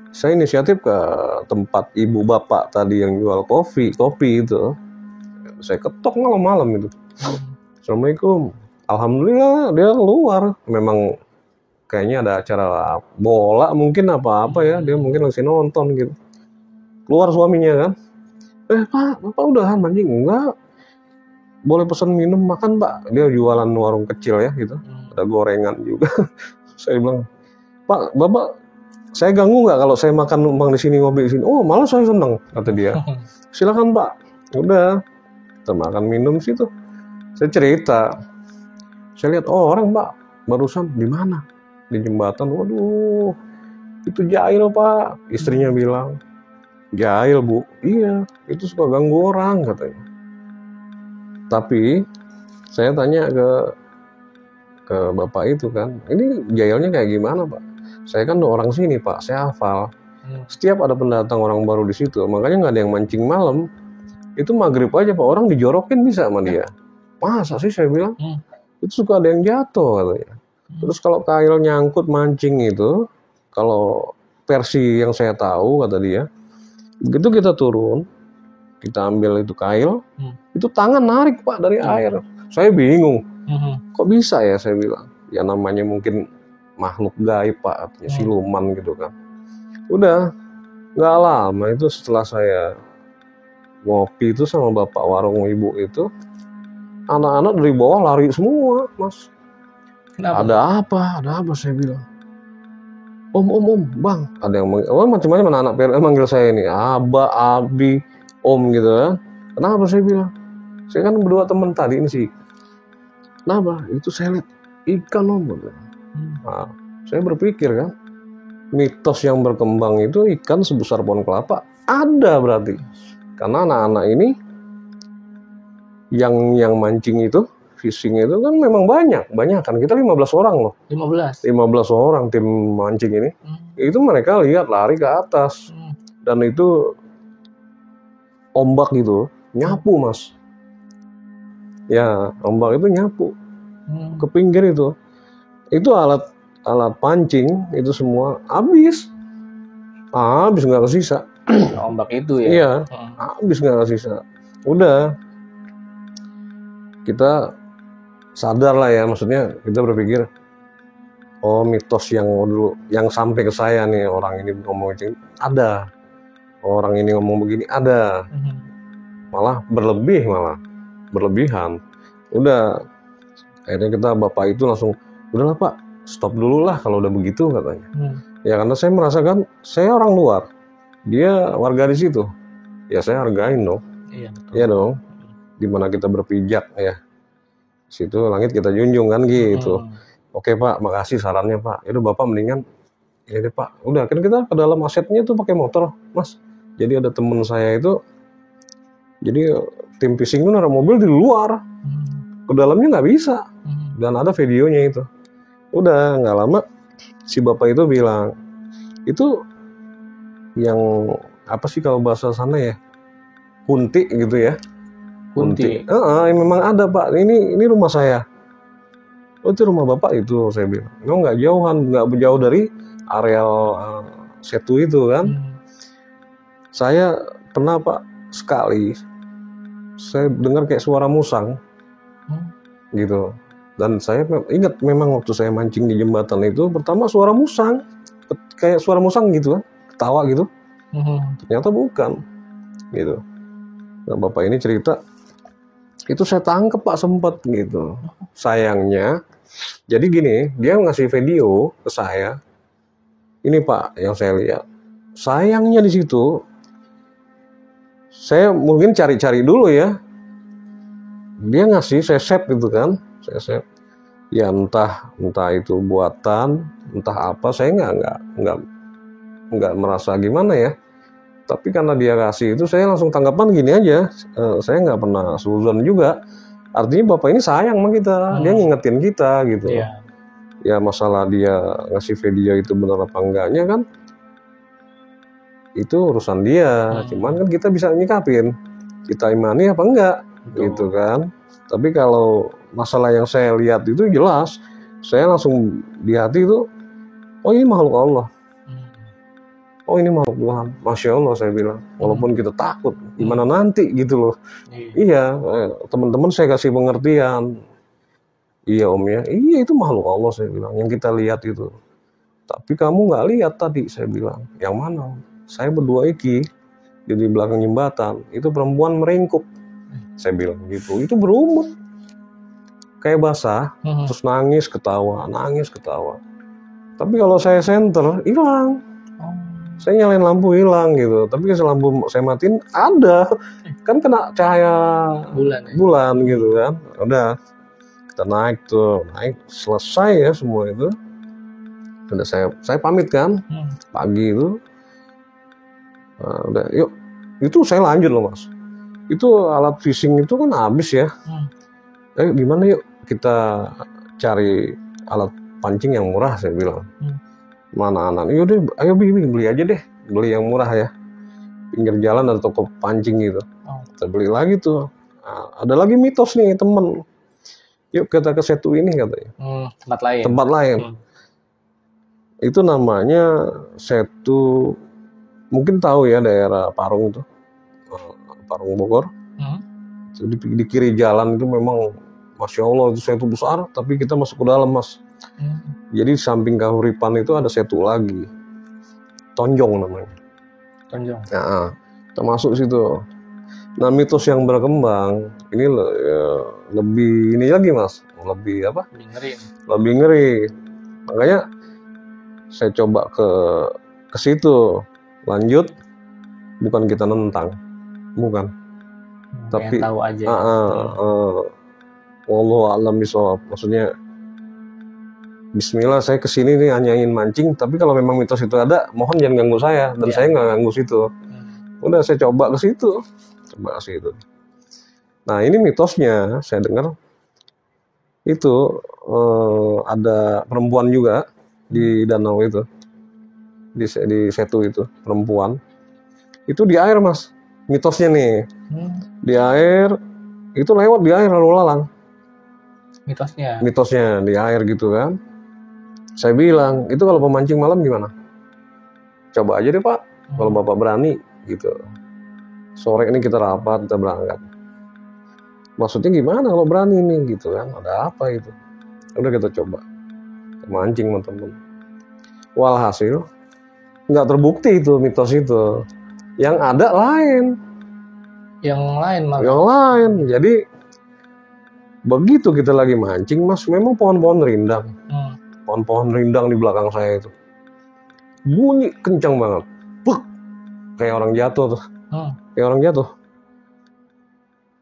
saya inisiatif ke tempat ibu bapak tadi yang jual kopi itu. Saya ketok malam-malam itu. Assalamualaikum. Alhamdulillah dia keluar. Memang kayaknya ada acara bola mungkin apa-apa ya. Dia mungkin lagi nonton gitu. Keluar suaminya kan. Pak, Bapak udahan mancing? Enggak. Boleh pesan minum, makan, Pak. Dia jualan warung kecil ya gitu. Ada gorengan juga. Saya bilang, Pak, Bapak, saya ganggu nggak kalau saya makan numpang di sini, ngopi di sini? Oh, malah saya senang, kata dia. Silakan, Pak. Udah, kita makan minum situ. Saya cerita. Saya lihat, orang, Pak, barusan di mana? Di jembatan. Waduh, itu jahil, Pak. Istrinya bilang. Jahil, Bu. Iya, itu suka ganggu orang, katanya. Tapi saya tanya ke bapak itu kan, ini jahilnya kayak gimana, Pak? Saya kan orang sini, Pak. Saya hafal. Setiap ada pendatang orang baru di situ, makanya nggak ada yang mancing malam. Itu maghrib aja, Pak. Orang dijorokin bisa sama dia. Masa sih, saya bilang. Itu suka ada yang jatuh, katanya. Terus kalau kail nyangkut mancing itu, kalau versi yang saya tahu, kata dia, begitu kita turun, kita ambil itu kail, itu tangan narik, Pak, dari air. Saya bingung. Kok bisa ya, saya bilang. Ya namanya mungkin makhluk gaib, Pak, artinya siluman gitu kan. Udah, nggak lama itu setelah saya ngopi itu sama bapak warung ibu itu, anak-anak dari bawah lari semua, Mas. Kenapa? Ada apa, saya bilang. Om, Bang. Ada yang macam-macam anak manggil saya ini. Aba, Abi, Om gitu kan. Kenapa, saya bilang? Saya kan berdua teman tadi ini sih. Kenapa? Itu saya lihat ikan, Om. Nah, saya berpikir kan, mitos yang berkembang itu ikan sebesar pohon kelapa ada berarti. Karena anak-anak ini yang mancing itu, fishing itu kan memang banyak kan. Kita 15 orang loh. 15 orang tim mancing ini. Itu mereka lihat lari ke atas. Dan itu ombak gitu, nyapu, Mas. Ya, ombak itu nyapu. Ke pinggir itu. Itu alat pancing itu semua habis nggak kesisa. Ombak itu ya. Iya, habis nggak kesisa. Udah, kita sadar lah ya, maksudnya kita berpikir, oh mitos yang dulu yang sampai ke saya nih, orang ini ngomong ini ada, orang ini ngomong begini ada, malah berlebihan. Udah, Akhirnya bapak itu langsung, udahlah Pak, stop dulu lah kalau udah begitu katanya. Ya karena saya merasakan saya orang luar, dia warga di situ, ya saya hargain dong. Iya betul. Iya dong, dimana kita berpijak ya, situ langit kita junjung kan gitu. Oke Pak, makasih sarannya Pak. Itu Bapak mendingan, ya deh Pak. Udah kan kita ke dalam asetnya tuh pakai motor, Mas. Jadi ada temen saya itu, jadi tim fishing itu naruh mobil di luar, ke dalamnya nggak bisa, dan ada videonya itu. Udah nggak lama si bapak itu bilang, itu yang apa sih kalau bahasa sana ya, kunti gitu ya. Kunti. Memang ada Pak, ini rumah saya. Oh itu rumah bapak itu, saya bilang. Memang nggak jauh dari areal setu itu kan. Saya pernah Pak sekali, saya dengar kayak suara musang gitu. Dan saya ingat memang waktu saya mancing di jembatan itu, pertama suara musang, kayak suara musang gitu kan, ketawa gitu. Ternyata bukan gitu. Nah bapak ini cerita, itu saya tangkep Pak sempat gitu. Sayangnya, jadi gini, dia ngasih video ke saya. Ini Pak yang saya lihat. Sayangnya di situ, saya mungkin cari-cari dulu ya. Dia ngasih, saya save gitu kan, saya save. Ya entah itu buatan, entah apa, saya nggak merasa gimana ya. Tapi karena dia kasih itu, saya langsung tanggapan gini aja. Saya nggak pernah suzon juga. Artinya bapak ini sayang sama kita, dia ngingetin kita gitu. Ya masalah dia ngasih video itu benar apa enggaknya kan, itu urusan dia. Cuman kan kita bisa nyikapin, kita imani apa enggak. Gitu kan. Tapi kalau masalah yang saya lihat itu jelas, saya langsung di hati itu, oh ini makhluk Allah, oh ini makhluk Tuhan, Masya Allah saya bilang. Walaupun kita takut, gimana nanti gitu loh. Iya, teman-teman saya kasih pengertian. Iya Om ya, iya itu makhluk Allah saya bilang, yang kita lihat itu. Tapi kamu nggak lihat tadi, saya bilang. Yang mana? Saya berdua iki di belakang jembatan, itu perempuan meringkuk. Saya bilang gitu, itu berumur kayak basah, terus nangis ketawa. Tapi kalau saya senter, hilang. Saya nyalain lampu hilang gitu. Tapi kalau lampu saya matiin, ada. Kan kena cahaya bulan gitu kan. Udah, kita naik, selesai ya semua itu. Udah saya pamit kan, pagi itu. Udah, yuk, itu saya lanjut loh Mas. Itu alat fishing itu kan habis ya. Gimana yuk kita cari alat pancing yang murah, saya bilang. Mana anak, yaudah ayo beli aja deh, beli yang murah ya. Pinggir jalan ada toko pancing gitu. Kita beli lagi tuh. Nah, ada lagi mitos nih temen. Yuk kita ke setu ini katanya. Tempat lain. Itu namanya setu, mungkin tahu ya daerah Parung itu. Parung Bogor. Itu di kiri jalan itu memang Masya Allah itu setu besar, tapi kita masuk ke dalam Mas. Jadi samping Kahuripan itu ada setu lagi, Tonjong namanya. Nah, kita masuk situ. Nah mitos yang berkembang ini lebih ini lagi Mas, lebih apa? Lebih ngeri. Makanya saya coba ke situ, lanjut, bukan kita nentang, bukan. Tapi tahu aja. Wallahu a'lam bishawab. Maksudnya Bismillah saya kesini nih hanya ingin mancing, tapi kalau memang mitos itu ada, mohon jangan ganggu saya, dan saya nggak ganggu situ. Udah saya coba ke situ. Nah ini mitosnya saya dengar itu ada perempuan juga di danau itu, di setu itu perempuan. Itu di air Mas, mitosnya nih. Di air, itu lewat di air lalu lalang. Mitosnya di air gitu kan. Saya bilang, itu kalau pemancing malam gimana? Coba aja deh Pak, kalau Bapak berani gitu. Sore ini kita rapat, kita berangkat. Maksudnya gimana kalau berani nih gitu kan? Ada apa itu? Udah kita coba. Mancing teman-teman. Walhasil, nggak terbukti itu mitos itu. Yang ada lain. Yang lain malah. Yang lain. Jadi Begitu kita lagi mancing, Mas, memang pohon-pohon rindang. Pohon-pohon rindang di belakang saya itu. Bunyi kencang banget. Buk! Kayak orang jatuh tuh. Kayak orang jatuh.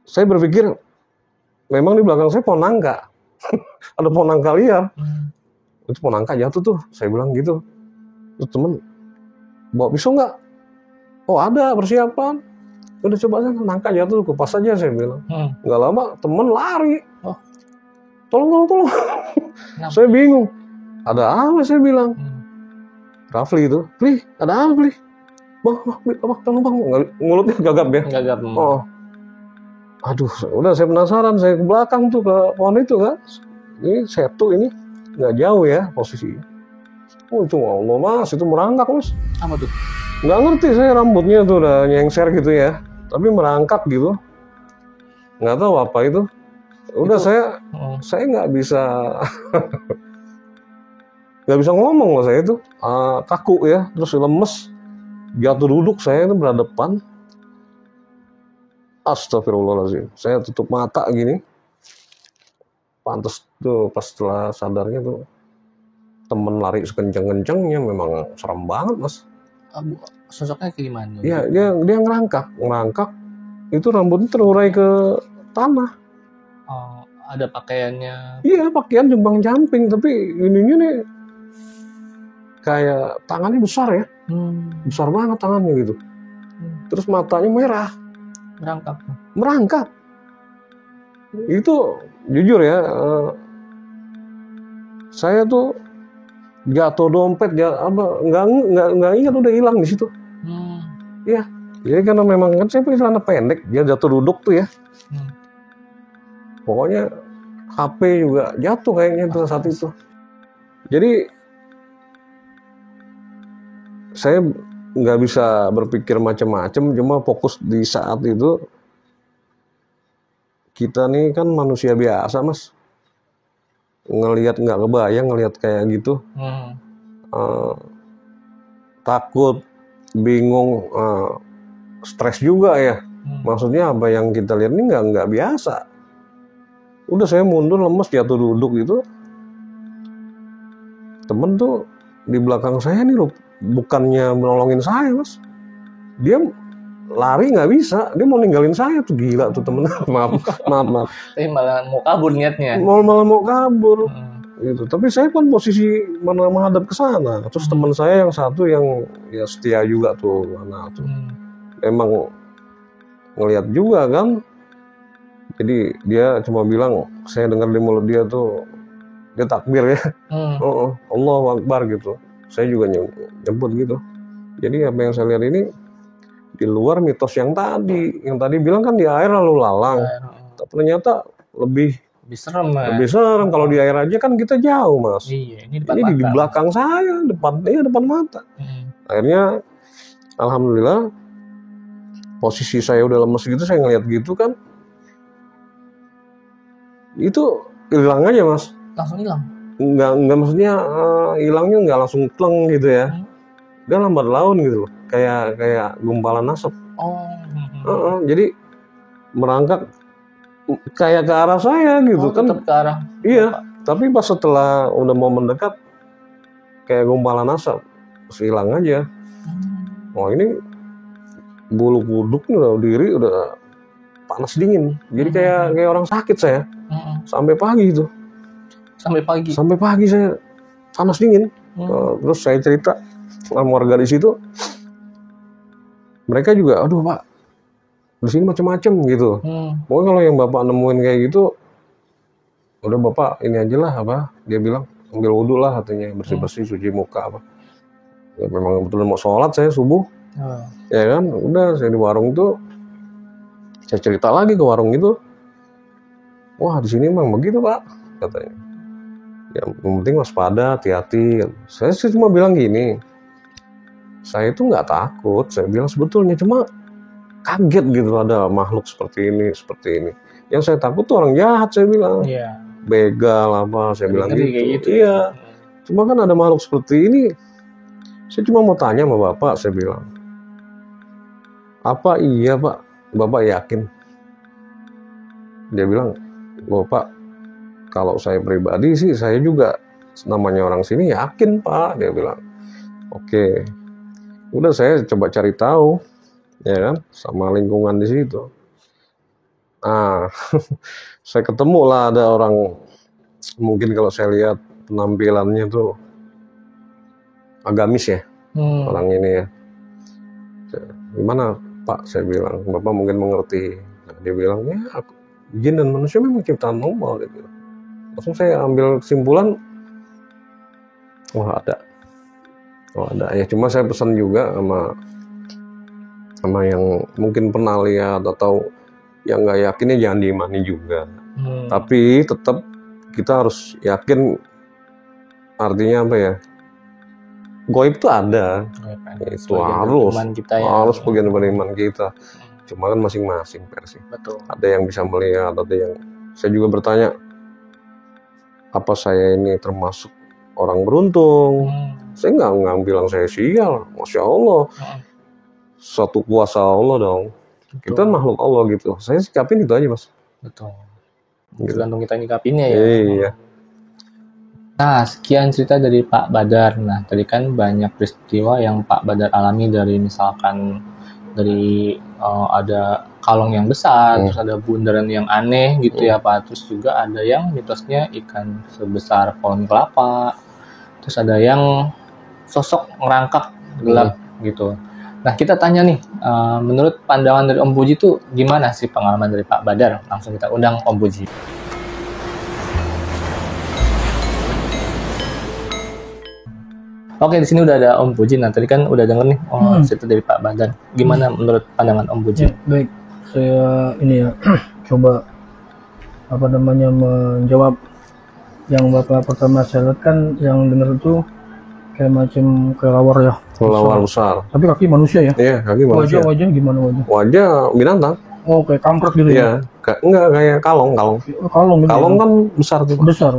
Saya berpikir, memang di belakang saya pohon nangka. Ada pohon nangka liar. Itu pohon nangka jatuh tuh. Saya bilang gitu. Terus temen, bawa pisau nggak? Oh ada persiapan. Udah coba aja, nangka jatuh, kupas aja saya bilang. Nggak lama temen lari. Tolong. Saya bingung. Ada apa saya bilang? Rafli itu, Pli, ada apa Pli? Bang, tolong bang. Mulutnya gagap ya. Gagap. Oh. Aduh, udah saya penasaran, saya ke belakang tuh ke pohon itu kan. Ini setu ini nggak jauh ya posisinya. Oh cuma Allah Mas, itu merangkak Mas. Apa tuh? Nggak ngerti saya, rambutnya tuh udah nyengser gitu ya. Tapi merangkak gitu. Nggak tahu apa itu. Udah itu, saya nggak bisa nggak bisa ngomong loh saya itu. Kaku ya, terus lemes. Jatuh duduk saya itu berhadapan. Astagfirullahaladzim. Saya tutup mata gini. Pantes tuh pas setelah sadarnya tuh temen lari sekenceng-kencengnya, memang serem banget Mas. Sosoknya kayak gimana? Iya, dia ngerangkak. Itu rambutnya terurai ke tanah. Oh, ada pakaiannya. Iya, pakaian jumpang-jamping, tapi ininya nih kayak tangannya besar ya. Besar banget tangannya gitu. Terus matanya merah. Merangkak. Itu jujur ya, saya tuh jatuh dompet, nggak ingat udah hilang di situ. Iya, jadi karena memang kan saya pakai celana pendek, dia jatuh duduk tuh ya. Pokoknya HP juga jatuh kayaknya tuh saat itu. Jadi saya nggak bisa berpikir macam-macam, cuma fokus di saat itu. Kita nih kan manusia biasa Mas, ngelihat nggak kebayang ngelihat kayak gitu. Takut, bingung, stres juga ya. Maksudnya apa yang kita lihat ini nggak biasa. Udah saya mundur lemes, jatuh duduk gitu. Temen tuh di belakang saya nih loh, bukannya menolongin saya Mas, dia lari nggak bisa, dia mau ninggalin saya tuh, gila tuh temen. maaf. Tapi malah mau kabur niatnya. Malah mau kabur. Gitu. Tapi saya kan posisi menghadap ke sana. Terus teman saya yang satu yang ya setia juga tuh, mana tuh. Emang ngelihat juga kan. Jadi dia cuma bilang, saya dengar di mulut dia tuh, dia takbir ya. Allahu Akbar gitu. Saya juga nyebut gitu. Jadi apa yang saya lihat ini di luar mitos yang tadi bilang kan di air lalu lalang. Tapi ternyata lebih serem. Lebih serem kalau di air aja kan kita jauh Mas. Iya, ini di belakang saya, depan mata. Akhirnya alhamdulillah posisi saya udah lemes gitu, saya ngeliat gitu kan. Itu hilang aja Mas. Langsung hilang? Enggak maksudnya hilangnya nggak langsung kleng gitu ya. Dia lambat laun gitu loh, kayak gumpalan asap. Jadi merangkak kayak ke arah saya gitu kan. Tetap ke arah. Iya, tapi pas setelah udah mau mendekat kayak gumpalan asap, terus hilang aja. Ini bulu kuduknya udah diri udah panas dingin. Jadi kayak orang sakit saya. Sampai pagi itu. Sampai pagi saya panas dingin. Terus saya cerita sama warga di situ, mereka juga, aduh Pak, di sini macam-macam gitu. Pokoknya kalau yang Bapak nemuin kayak gitu, udah Bapak ini aja lah apa? Dia bilang ambil wudhu lah katanya, bersih-bersih, cuci muka apa. Ya, memang betul mau sholat saya subuh, ya kan? Udah saya di warung itu, saya cerita lagi ke warung itu, wah di sini memang begitu Pak, katanya. Yang penting waspada, hati-hati. Saya sih cuma bilang gini. Saya itu nggak takut, saya bilang sebetulnya cuma kaget gitu ada makhluk seperti ini. Yang saya takut tuh orang jahat, saya bilang. Begal apa, saya bilang gitu. Iya. Cuma kan ada makhluk seperti ini. Saya cuma mau tanya sama Bapak, saya bilang. Apa iya Pak, Bapak yakin? Dia bilang, Loh Pak, kalau saya pribadi sih saya juga namanya orang sini yakin Pak, dia bilang. Oke, udah saya coba cari tahu, ya kan, sama lingkungan di situ. Ah, saya ketemu lah ada orang, mungkin kalau saya lihat penampilannya tuh agamis ya, orang ini ya. Gimana Pak, saya bilang, Bapak mungkin mengerti. Nah, dia bilang, ya jin dan manusia memang ciptaan normal, dia bilang. Langsung saya ambil kesimpulan, wah ada. Oh ada ya, cuma saya pesan juga sama yang mungkin pernah lihat atau yang nggak yakinnya jangan diimani juga. Tapi tetap kita harus yakin, artinya apa ya? Gaib itu ada, itu harus bagian dari iman kita. Cuma kan masing-masing versi. Betul. Ada yang bisa melihat, ada yang saya juga bertanya, apa saya ini termasuk orang beruntung? Saya nggak bilang saya sial, masya Allah, satu kuasa Allah dong. Betul. Kita makhluk Allah gitu. Saya sikapin itu aja Mas. Betul. Tergantung kita nyikapinnya ya. Iya. Nah, sekian cerita dari Pak Badar. Nah, tadi kan banyak peristiwa yang Pak Badar alami, dari misalkan dari ada kalong yang besar, terus ada bundaran yang aneh gitu ya Pak. Terus juga ada yang mitosnya ikan sebesar pohon kelapa. Terus ada yang sosok ngerangkak gelap gitu. Nah, kita tanya nih, menurut pandangan dari Om Puji itu gimana sih pengalaman dari Pak Badar? Langsung kita undang Om Puji. Oke, di sini udah ada Om Puji. Nah, tadi kan udah denger nih cerita dari Pak Badar. Gimana menurut pandangan Om Puji? Ya, baik, saya ini ya coba menjawab yang Bapak pertama saya lihat kan, yang dengar itu kayak macam kelawar ya. Kelawar besar. Tapi kaki manusia ya? Iya, kaki manusia. Wajah gimana wajah? Wajah binatang. Oh, kayak kampret gitu ya? Iya, enggak kayak kalong. Kalong gitu. Kalong kan besar tuh. Besar.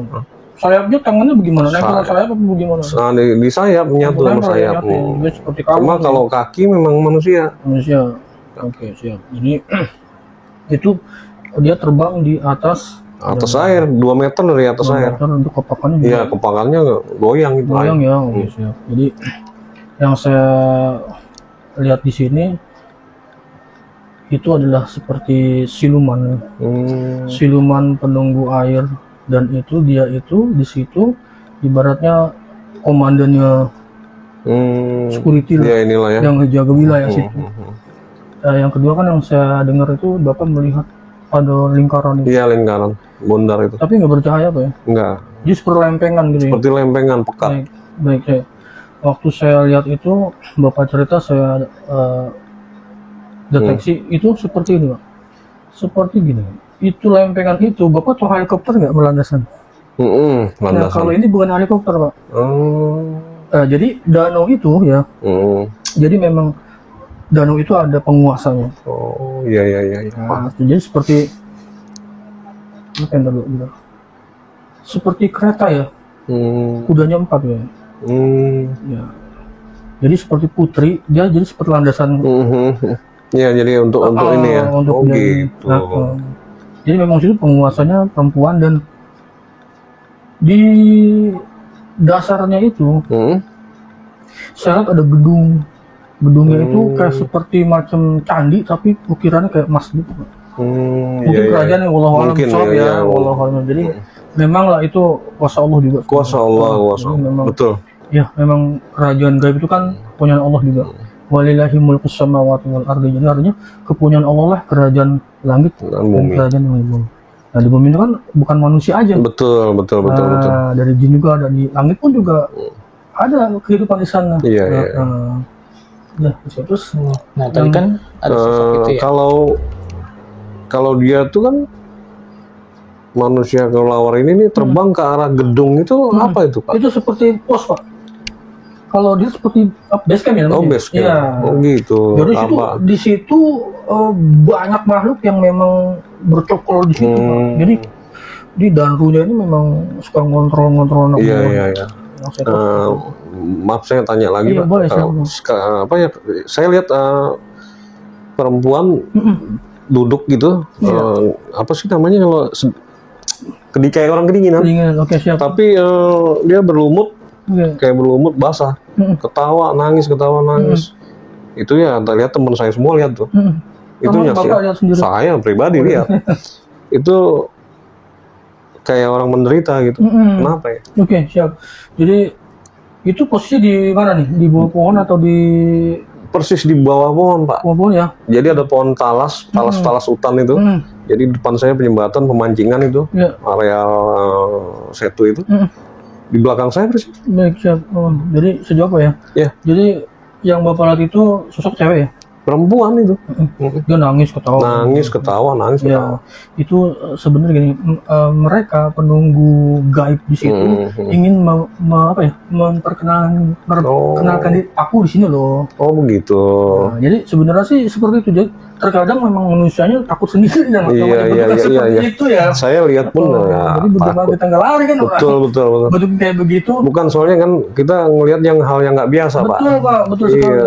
Sayapnya tangannya bagaimana? Nempel sayap apa bagaimana? Nah, di sayap menyatu sama sayap. Seperti kalong. Cuma kalau kaki memang manusia. Manusia. Oke, siap. Jadi itu dia terbang di atas air, 2 meter dari atas air. 2 meter untuk kepakannya. Iya, kepakannya goyang itu. Goyang ya, oke, siap. Jadi yang saya lihat di sini itu adalah seperti siluman. Siluman penunggu air, dan itu dia itu di situ ibaratnya komandannya security ya, inilah ya, yang jaga wilayah situ. Yang kedua kan yang saya dengar itu Bapak melihat ada lingkaran itu. Iya, lingkaran bundar itu. Tapi nggak bercahaya Pak ya? Enggak. Jadi seperti lempengan gitu. Seperti lempengan pekat. Baik. Waktu saya lihat itu, Bapak cerita, saya deteksi itu seperti ini Pak. Seperti gini. Itu lempengan itu, Bapak tuh helikopter nggak melandasan? Landasan. Nah, kalau ini bukan helikopter Pak. Jadi danau itu ya. Jadi memang danau itu ada penguasanya. Oh, iya. Nah, jadi seperti apa yang dulu? Seperti kereta ya. Kudanya 4 ya. Ya. Jadi seperti putri, dia jadi seperti landasan. Ya, jadi untuk ini ya. Untuk gitu. Jadi memang itu penguasanya perempuan, dan di dasarnya itu saya lihat ada gedung. Gedungnya itu kayak seperti macam candi, tapi ukirannya kayak emas gitu Pak. Mungkin kerajaan yang wallahu a'lam ya, wallahu a'lam. Jadi memang lah itu kuasa Allah juga. Kuasa Allah. Memang, betul. Ya, memang kerajaan gaib itu kan kepunyaan Allah juga. Walillahi mulkus samawati wal ardi. Jadi artinya kepunyaan Allah lah kerajaan langit dan kerajaan yang bumi. Nah, di bumi itu kan bukan manusia aja. Betul. Dari jin juga ada, di langit pun juga ada kehidupan di sana. Iya. Nah, terus tadi kan ada sosok itu ya. Kalau dia tuh kan manusia kelawar ini nih terbang ke arah gedung itu, apa itu Pak? Itu seperti pos Pak. Kalau dia seperti base camp ya namanya. Oh, base camp. Ya. Oh gitu. Jadi di situ banyak makhluk yang memang bercokol di situ Pak. Jadi di danrunya ini memang suka ngontrol. Iya. Maaf saya tanya lagi Pak. Boleh, saya lihat perempuan duduk gitu. Apa sih namanya kalau kayak orang kedinginan. Oke, siap. Tapi dia berlumut, Oke. kayak berlumut basah, ketawa nangis. Itu ya, lihat teman saya semua lihat tuh. Itu Sama Bapak lihat sendiri? saya pribadi lihat. Itu kayak orang menderita gitu. Kenapa ya? Oke, siap. Jadi itu posisi di mana nih? Di bawah pohon atau di Persis di bawah pohon, Pak. bawah pohon ya? Jadi ada pohon talas hutan itu. Jadi depan saya penyembatan pemancingan itu, Ya. areal setu itu. Di belakang saya persis. Baik, siap. Oh, jadi sejauh apa ya? Ya, Jadi yang Bapak lihat itu sosok cewek ya? perempuan itu. Dia nangis ketawa. Nangis ketawa. Ya, itu sebenarnya gini, mereka penunggu gaib di situ ingin memperkenalkan diri, aku di sini loh. Oh begitu. Nah, jadi sebenarnya sih seperti itu. Jadi terkadang memang manusianya takut sendiri dan Iya. itu ya. Saya lihat pun ya, Jadi bagaimana takut. kita nggak lari kan? Betul. Bentuk kayak begitu. Bukan, soalnya kan kita ngelihat hal yang nggak biasa, Pak. Betul Pak, betul sekali. Iya.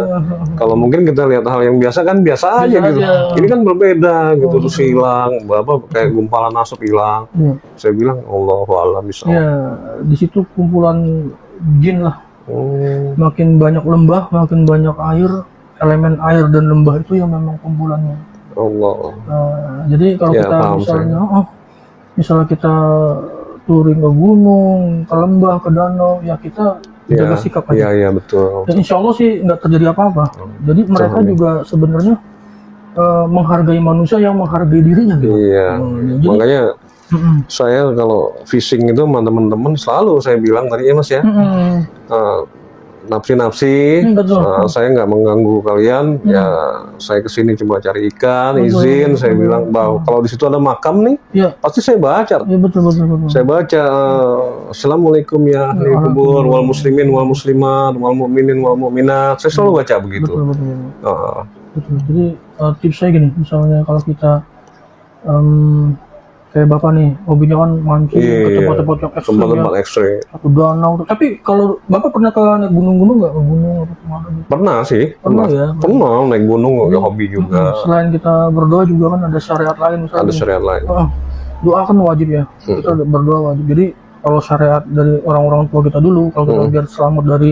Kalau mungkin kita lihat hal yang biasa kan biasa aja gitu. aja. Ini kan berbeda gitu, terus hilang, kayak gumpalan asap hilang. Saya bilang Allahu a'lam bishawab. Ya, di situ kumpulan jin lah. Makin banyak lembah, makin banyak air, elemen air dan lembah itu yang memang kumpulannya. Allah. Jadi kalau Ya, kita paham misalnya kita touring ke gunung, ke lembah, ke danau, ya kita jaga sikap aja. Iya betul. Dan insya Allah sih nggak terjadi apa-apa. Jadi mereka juga sebenarnya menghargai manusia yang menghargai dirinya. Gitu. Iya. Jadi, makanya saya kalau fishing itu sama teman-teman selalu saya bilang tadi ya Mas ya. Nafsi-nafsi, saya nggak mengganggu kalian, ya saya kesini cuma cari ikan, izin, saya bilang bahwa kalau di situ ada makam nih, pasti saya baca. Ya, betul. Saya baca, Assalamualaikum ya ahli kubur, wal muslimin, wal muslimat, wal mu'minin, wal mu'minat, saya selalu baca begitu. Betul. Jadi tips saya gini, misalnya kalau kita kayak Bapak nih, hobinya kan mancing ke tempat-tempat yang ekstrim, tempat ekstrim. Satu danau. Tapi kalau Bapak pernah ke naik gunung-gunung nggak? Ke gunung atau kemana? Pernah sih. Pernah ya? Pernah naik gunung, ya hobi juga. Selain kita berdoa juga kan ada syariat lain misalnya. Ada syariat lain. Doa kan wajib ya. Kita berdoa wajib. Jadi kalau syariat dari orang-orang tua kita dulu, kalau kita biar selamat dari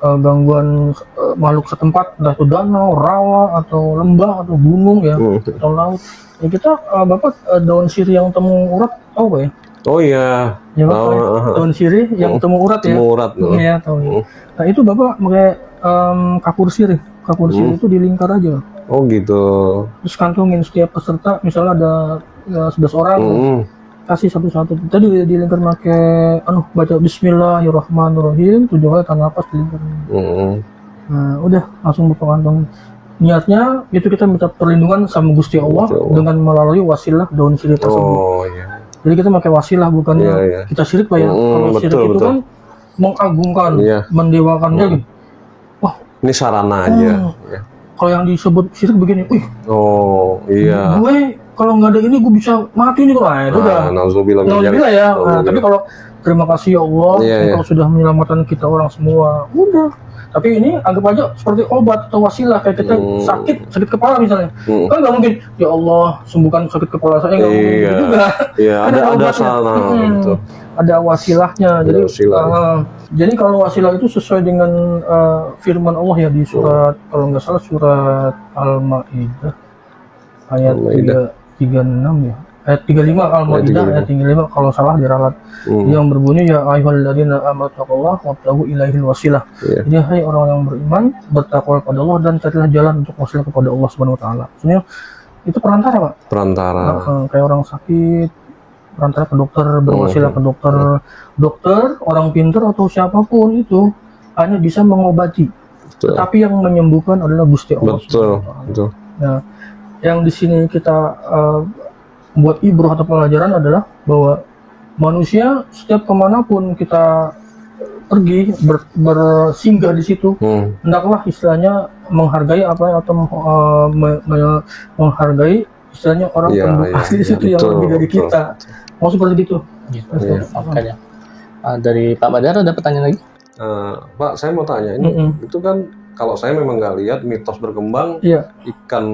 gangguan makhluk setempat, entah itu danau, rawa, atau lembah, atau gunung ya, atau laut. Ya kita Bapak daun sirih yang temu urat tahu Pak ya? Oh iya. Ya Bapak daun sirih yang temu urat ya? Temu urat. Iya tahu ya. Nah itu Bapak pakai kapur sirih. Kapur sirih itu dilingkar aja. Oh gitu. Terus kantongin setiap peserta, misalnya ada 11 orang, kasih satu-satu. Tadi dilingkar pakai baca Bismillahirrahmanirrahim, 7 kali tahan nafas dilingkar. Nah udah langsung Bapak kantongin. Niatnya itu kita minta perlindungan sama Gusti Allah dengan melalui wasilah daun sirih tersebut. Oh iya. Jadi kita pakai wasilah, bukan kita syirik Pak ya. Kalau syirik itu kan mengagungkan, mendewakannya gitu. Wah, ini sarana aja. Kalau yang disebut syirik begini, oh iya. Gue kalau nggak ada ini gue bisa mati nih Pak. Itu udah. Nauzubillah ya. Tapi kalau terima kasih ya Allah, Engkau sudah menyelamatkan kita orang semua. Udah. Tapi ini anggap aja seperti obat atau wasilah, kayak kita sakit kepala misalnya. Kan nggak mungkin, ya Allah sembuhkan sakit kepala saya, nggak mungkin gitu juga. Iya, ada sarana. Ada wasilahnya. Jadi kalau wasilah itu sesuai dengan firman Allah ya di surat, kalau nggak salah surat Al-Maidah ayat 36 ya. Ayat 35 Al-Maidah ayat 35 kalau salah diralat. Yang berbunyi ya ayyuhalladzina amanu taqullaha wabtaghu ilaihil wasilah. Jadi hai orang yang beriman, bertakwa kepada Allah dan carilah jalan untuk wasilah kepada Allah Subhanahu wa taala. Maksudnya itu perantara, Pak. Perantara. Kayak orang sakit, perantara ke dokter, berwasilah ke dokter. Dokter, orang pintar atau siapapun itu hanya bisa mengobati. Tapi yang menyembuhkan adalah Gusti Allah. Betul. Nah, yang di sini kita buat ibrah atau pelajaran adalah bahwa manusia setiap kemanapun kita pergi bersinggah di situ, hendaklah istilahnya menghargai menghargai istilahnya orang penduduk asli di situ yang lebih dari kita. Mau seperti itu. Makanya dari Pak Badar ada pertanyaan lagi? Pak, saya mau tanya ini, itu kan kalau saya memang nggak lihat mitos berkembang, ikan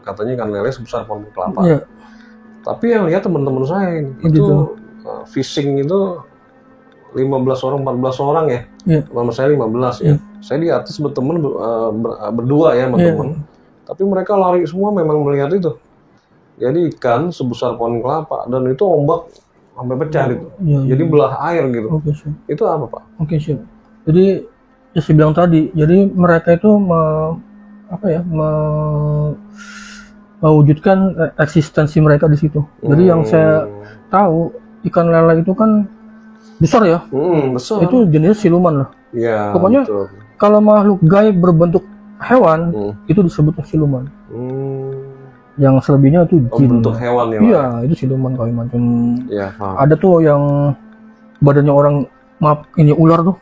katanya ikan lele sebesar pohon kelapa. Tapi yang lihat teman-teman saya ini, Gitu. itu fishing itu 15 orang, 14 orang ya. Iya. Nama saya 15 ya. Saya di atas berteman berdua ya sama Iya. teman. Tapi mereka lari semua memang melihat itu. Jadi ikan sebesar pohon kelapa dan itu ombak sampai pecah gitu. Iya, iya. Jadi belah air gitu. Oke, siap. Itu apa, Pak? Oke, siap. Jadi ya saya bilang tadi, jadi mereka itu mewujudkan eksistensi mereka di situ. Jadi yang saya tahu ikan lele itu kan besar ya. Besar. Itu jenis siluman lah. Ya, Pokoknya betul. kalau makhluk gaib berbentuk hewan itu disebut siluman. Yang selebihnya itu jin. Bentuk hewan ya, Pak? Iya, itu siluman kayak macam. Iya, paham. Ada tuh yang badannya orang, maaf, ini ular tuh.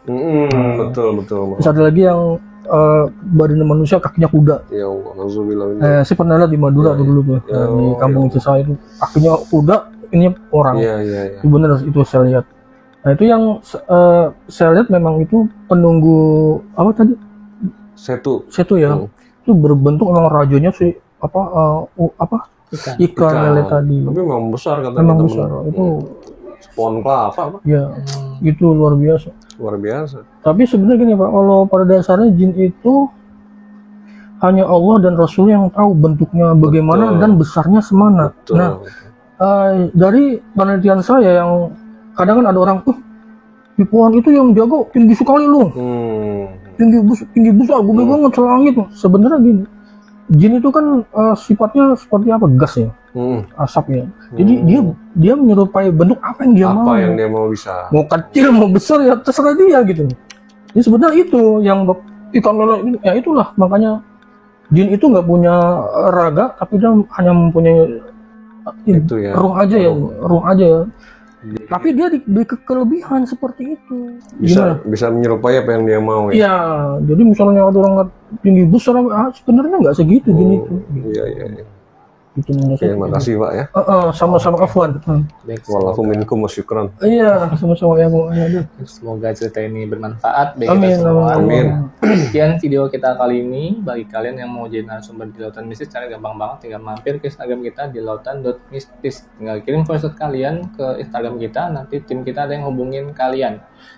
Betul. Terus ada lagi yang badannya manusia, kakinya kuda. Ya Allah, naudzubillah. Saya pernah lihat di Madura tuh dulu tuh. Di kampung itu saya itu kakinya kuda, ini orang. Iya. Itu benar, itu saya lihat. Nah itu yang saya lihat memang itu penunggu apa tadi? Setu ya. Itu berbentuk memang rajanya sih ikan lele tadi. Tapi memang besar katanya. Memang besar. Itu pohon kelapa, Pak. ya, itu luar biasa. Luar biasa. Tapi sebenarnya gini Pak, kalau pada dasarnya jin itu hanya Allah dan Rasul yang tahu bentuknya bagaimana dan besarnya semana. Betul. Nah, dari penelitian saya yang kadang kan ada orang di pohon itu yang jago tinggi sekali loh, tinggi besar, gede banget selangit. Sebenarnya gini, jin itu kan sifatnya seperti apa? Gas ya, asap ya. Jadi dia menyerupai bentuk apa yang dia mau. Apa yang dia mau bisa. Mau kecil mau besar ya terserah dia gitu. Jadi sebenarnya itu yang ikan lele ini, ya itulah makanya jin itu nggak punya raga, tapi dia hanya mempunyai itu ya, ruh aja ya. Tapi dia di kelebihan seperti itu. Bisa menyerupai apa yang dia mau ya. Iya, jadi misalnya ada orang tinggi besar, sebenarnya nggak segitu jin itu. Iya. Gitu, Terima kasih Pak ya. Sama-sama Afwan. Wallahu minkum wasyukran. Iya, sama-sama ya Bu. Semoga cerita ini bermanfaat bagi Amin, kita semua. amin. Sekian video kita kali ini. Bagi kalian yang mau jadi narasumber di Lautan Mistis, cara gampang banget, tinggal mampir ke Instagram kita di lautan.mistis. Tinggal kirim voice note kalian ke Instagram kita, nanti tim kita ada yang hubungin kalian.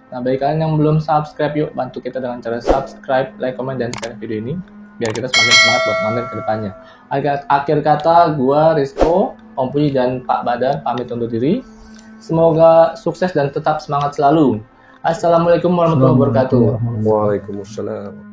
Nah, bagi kalian yang belum subscribe, yuk bantu kita dengan cara subscribe, like, comment, dan share video ini biar kita semakin semangat buat konten kedepannya. Akhir kata, gua Rizko, Om Puji, dan Pak Badar pamit undur diri. Semoga sukses dan tetap semangat selalu. Assalamualaikum warahmatullahi wabarakatuh. Waalaikumsalam.